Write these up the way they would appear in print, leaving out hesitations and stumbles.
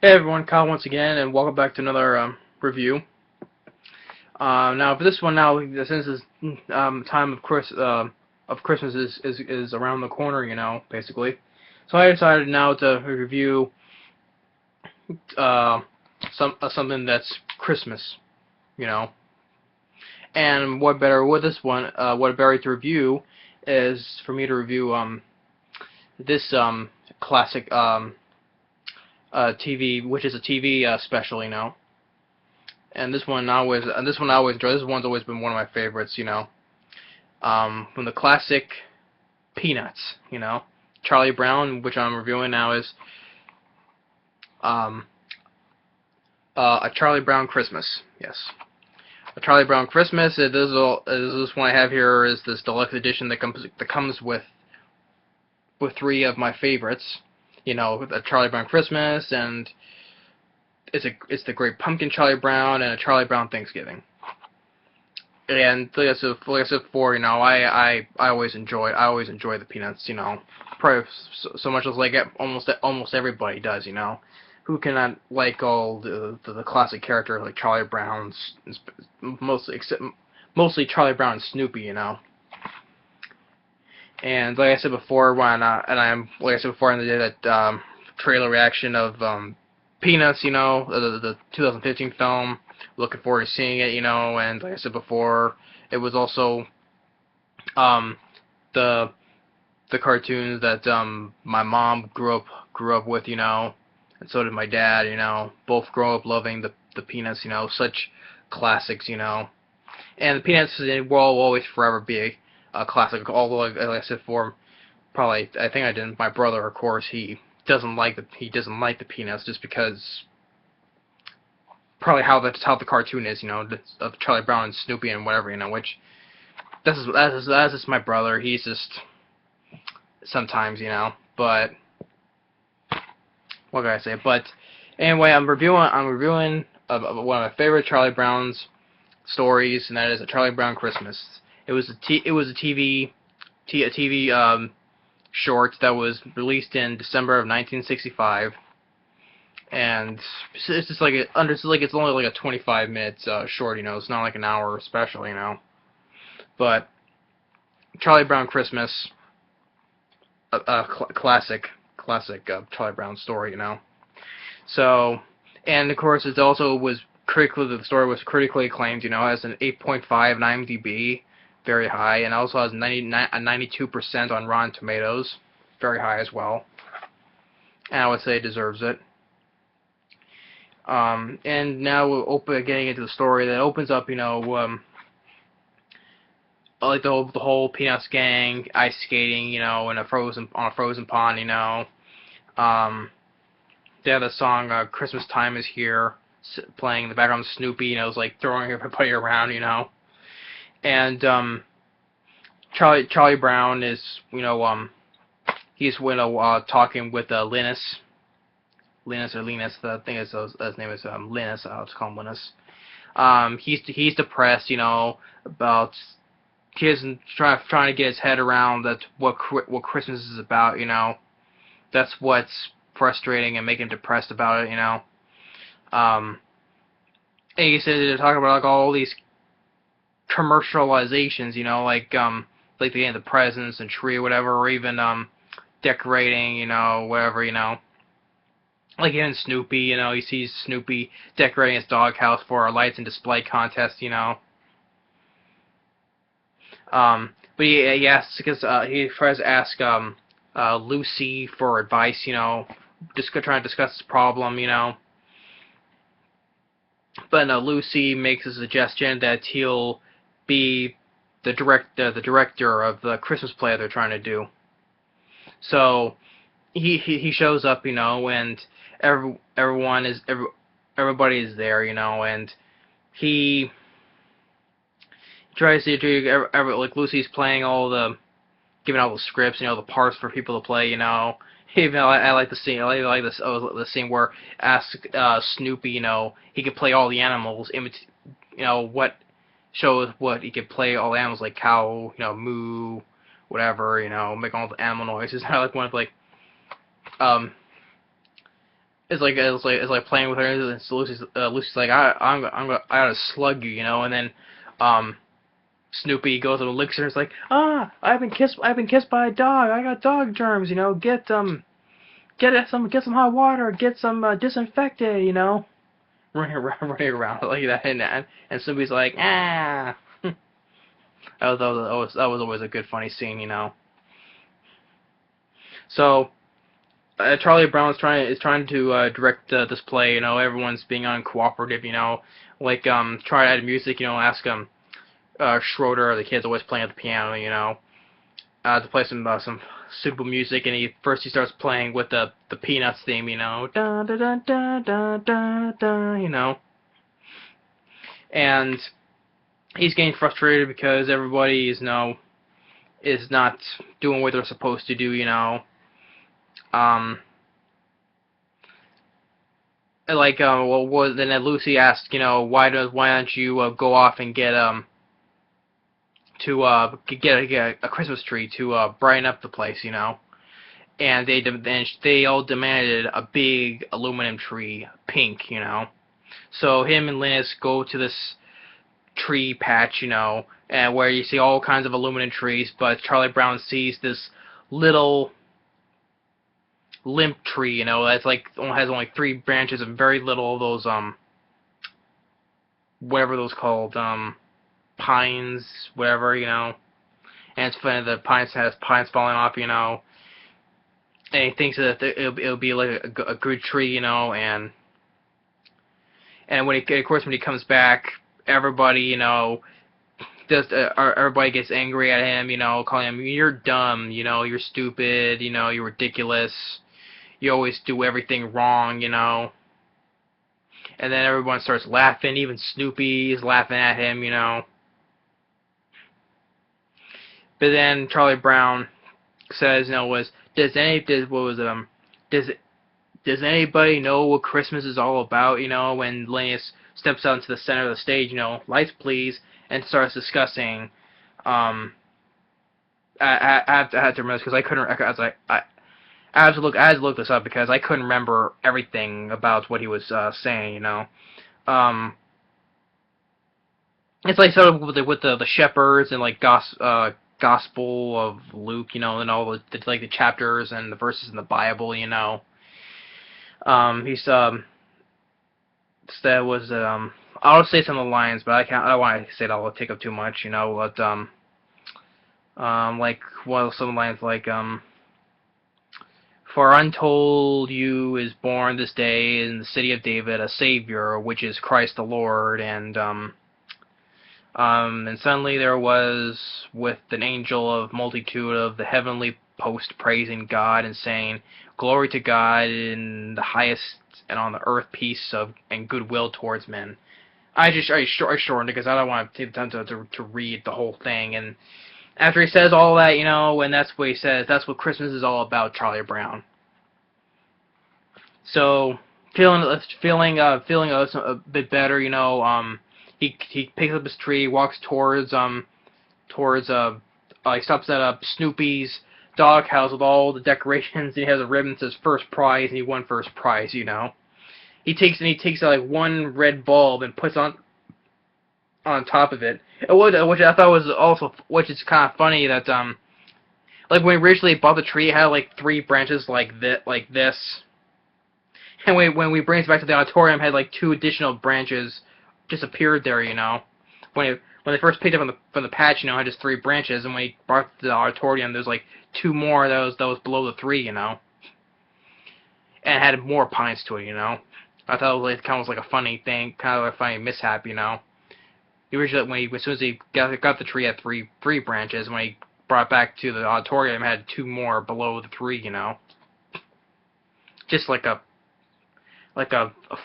Hey everyone, Kyle once again, and welcome back to another review. Now for this one, now since this time of Christmas is around the corner, basically, so I decided now to review uh, something that's Christmas, you know. And what better with this one? What better to review is for me to review this classic TV, which is a TV special, And this one I always enjoy. This one's always been one of my favorites, From the classic Peanuts, Charlie Brown, which I'm reviewing now, is um, a Charlie Brown Christmas. Yes, a Charlie Brown Christmas. This one I have here is this deluxe edition that comes with three of my favorites. A Charlie Brown Christmas, and it's the Great Pumpkin Charlie Brown, and a Charlie Brown Thanksgiving. And like I said before, I always enjoy the Peanuts, probably so much as like almost everybody does, Who cannot like all the classic characters like Charlie Brown, mostly Charlie Brown and Snoopy, And like I said before, like I said before, in that trailer reaction of Peanuts, the 2015 film. Looking forward to seeing it, And like I said before, it was also the cartoons that my mom grew up with, and so did my dad, Both grew up loving the Peanuts, Such classics, And the Peanuts will always forever be a classic. Although, like I said before, probably I think I didn't. My brother, of course, he doesn't like the Peanuts just because probably how the cartoon is, of Charlie Brown and Snoopy and whatever, which that's just my brother. He's just sometimes, but what can I say? But anyway, I'm reviewing one of my favorite Charlie Brown's stories, and that is A Charlie Brown Christmas. It was a TV short that was released in December of 1965. And it's just like it's only like a 25 minutes short, It's not like an hour special, But Charlie Brown Christmas, a classic Charlie Brown story, So, and of course, the story was critically acclaimed, has an 8.5 on IMDb, very high, and also has 92% on Rotten Tomatoes, very high as well. And I would say it deserves it. And now we're getting into the story that opens up, like the whole Peanuts gang ice skating, in on a frozen pond, They have the song "Christmas Time Is Here" playing in the background. Snoopy, it's like throwing everybody around, And Charlie Brown is, he's talking with Linus, I think his name is Linus. I'll just call him Linus. He's depressed, about trying to get his head around what Christmas is about, That's what's frustrating and making him depressed about it, And he said they're talking about like all these commercializations, like the end of the presents and tree or whatever, or even decorating, whatever, Like even Snoopy, he sees Snoopy decorating his doghouse for a lights and display contest, But he asks because he tries to ask Lucy for advice, just trying to discuss this problem, But Lucy makes a suggestion that he'll be the director of the Christmas play they're trying to do. So he shows up, and everybody is there, and he tries to do like Lucy's playing giving all the scripts, the parts for people to play, Even I like the scene. I like this. The scene where asks Snoopy, he could play all the animals. What shows what he could play all the animals like cow, moo, whatever, make all the animal noises. I like one of it's like playing with her, and so Lucy's like, I gotta slug you, you know, and then Snoopy goes and licks her, and it's like, I've been kissed by a dog, I got dog germs, you know, get some hot water, get some disinfectant, you know, running around like that, and Snoopy's like, ah. That was always a good funny scene, you know. So Charlie Brown is trying to direct this play. You know, everyone's being uncooperative. You know, like try to add music. You know, ask Schroeder, the kid's always playing at the piano. You know, to play some suitable music, and he starts playing with the Peanuts theme. You know, da da da da da da da. You know, and he's getting frustrated because everybody is not doing what they're supposed to do. You know. Um, then Lucy asked, you know, why don't you go off and get get a Christmas tree to brighten up the place, you know? And they all demanded a big aluminum tree, pink, you know? So him and Linus go to this tree patch, you know, and where you see all kinds of aluminum trees, but Charlie Brown sees this little limp tree, you know, that's like has only 3 branches and very little of those whatever those called pines, whatever, you know. And it's funny, the pines falling off, you know. And he thinks that it'll be like a good tree, you know, and of course when he comes back, everybody, you know, everybody gets angry at him, you know, calling him, you're dumb, you know, you're stupid, you know, you're ridiculous, you always do everything wrong, you know. And then everyone starts laughing, even Snoopy is laughing at him, you know. But then Charlie Brown says, you know, does anybody know what Christmas is all about, you know, when Linus steps out into the center of the stage, you know, lights please, and starts discussing, I had to remember this because I couldn't, I was like, I had to look this up because I couldn't remember everything about what he was saying, you know. It's like sort of with the shepherds and like Gospel of Luke, you know, and all the chapters and the verses in the Bible, you know. He's that was I'll say some of the lines, but I don't want to say that will take up too much, you know. But like some lines like for untold you is born this day in the city of David a Savior, which is Christ the Lord, and suddenly there was with an angel of multitude of the heavenly host praising God and saying, glory to God in the highest, and on the earth peace and goodwill towards men. I shortened it because I don't want to take the time to read the whole thing. And after he says all that, you know, and that's what he says, that's what Christmas is all about, Charlie Brown. So feeling a bit better, you know. He picks up his tree, walks towards he stops at Snoopy's doghouse with all the decorations. And he has a ribbon that says first prize, and he won first prize, you know. He takes like one red bulb and puts on top of it, which I thought was also, which is kind of funny that like when we originally bought the tree, it had like 3 branches like this, and when we bring it back to the auditorium, it had like 2 additional branches just appeared there, you know. When they first picked up from the patch, you know, it had just 3 branches, and when he brought it to the auditorium, there's like 2 more that was below the 3, you know, and it had more pines to it, you know. I thought it was like, kind of was like a funny thing, kind of a funny mishap, you know. Originally, as soon as he got the tree at 3 branches, when he brought it back to the auditorium, it had 2 more below the 3, you know. Just like a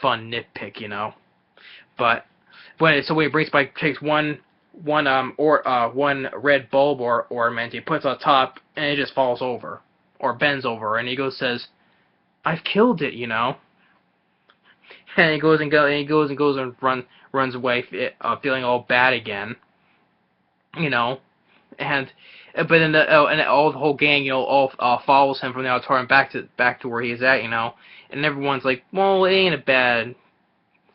fun nitpick, you know. But when he brings back, takes one red bulb or ornament, he puts on top, and it just falls over or bends over, and he says, "I've killed it," you know. And he goes and runs away, feeling all bad again, you know. and but then and all the whole gang, all follows him from the auditorium back to where he's at, and everyone's like, well, it ain't a bad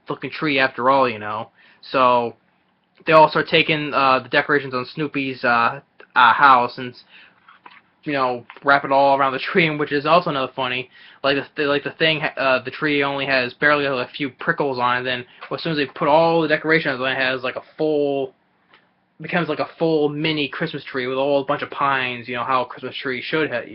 looking tree after all, So they all start taking the decorations on Snoopy's house and wrap it all around the tree, which is also another funny. The tree only has barely a few prickles on it. Then as soon as they put all the decorations on, it has like becomes like a full mini Christmas tree with a bunch of pines. How a Christmas tree should have.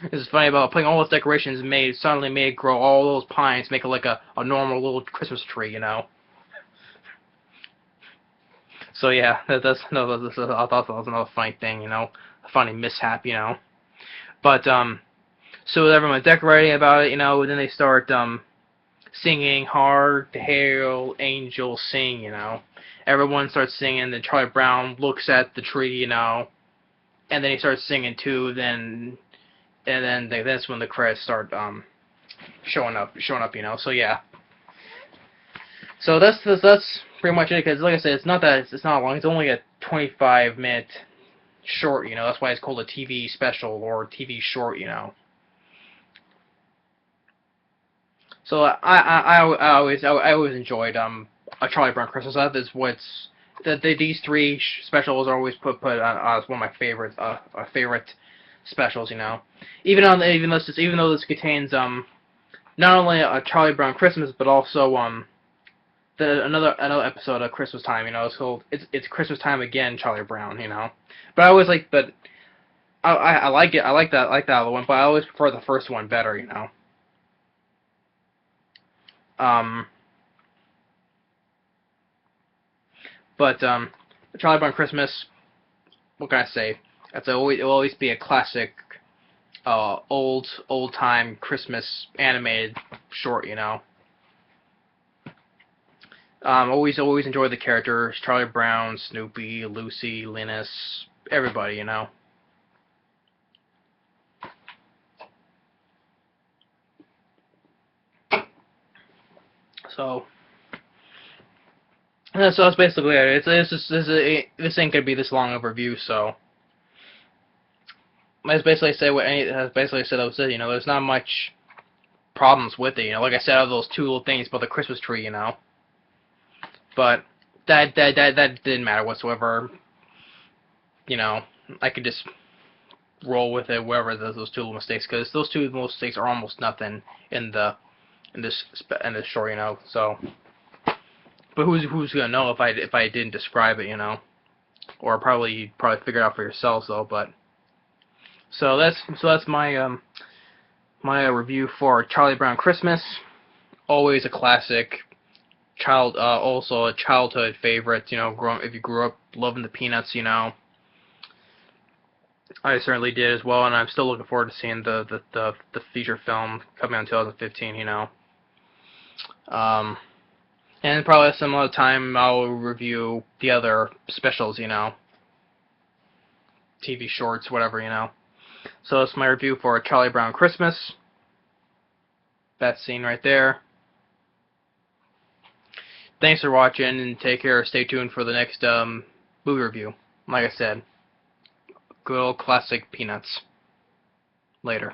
This is funny about putting all those decorations and suddenly made it grow all those pines, make it like a normal little Christmas tree. So yeah, that's I thought that was another funny thing, a funny mishap, But so everyone's decorating about it, and then they start singing "Hark the Herald Angels Sing," Everyone starts singing. Then Charlie Brown looks at the tree, and then he starts singing too. That's when the credits start showing up, So yeah. So that's pretty much it. Because like I said, it's not long. It's only a 25-minute short. That's why it's called a TV special or TV short. So I always enjoyed a Charlie Brown Christmas. That is these three specials are always put on as one of my favorite specials. Even though this contains not only a Charlie Brown Christmas but also another episode of Christmas Time, it's called it's Christmas Time Again, Charlie Brown, But I always I like it. I like that other one, but I always prefer the first one better, But Charlie Brown Christmas, what can I say? It'll always be a classic, old time Christmas animated short, Always enjoyed the characters: Charlie Brown, Snoopy, Lucy, Linus, everybody, So that's basically it. This ain't gonna be this long of a review, so that's basically there's not much problems with it, Like I said, I have those two little things about the Christmas tree, But that didn't matter whatsoever. I could just roll with it wherever those two little mistakes, because those two little mistakes are almost nothing in this short, So, but who's gonna know if I didn't describe it, Or you'd probably figure it out for yourselves though. But so that's my my review for Charlie Brown Christmas. Always a classic. Also a childhood favorite, if you grew up loving the Peanuts, I certainly did as well, and I'm still looking forward to seeing the feature film coming out in 2015, And probably some other time I'll review the other specials, TV shorts, whatever, So that's my review for Charlie Brown Christmas. That scene right there. Thanks for watching, and take care. Stay tuned for the next movie review. Like I said, good old classic Peanuts. Later.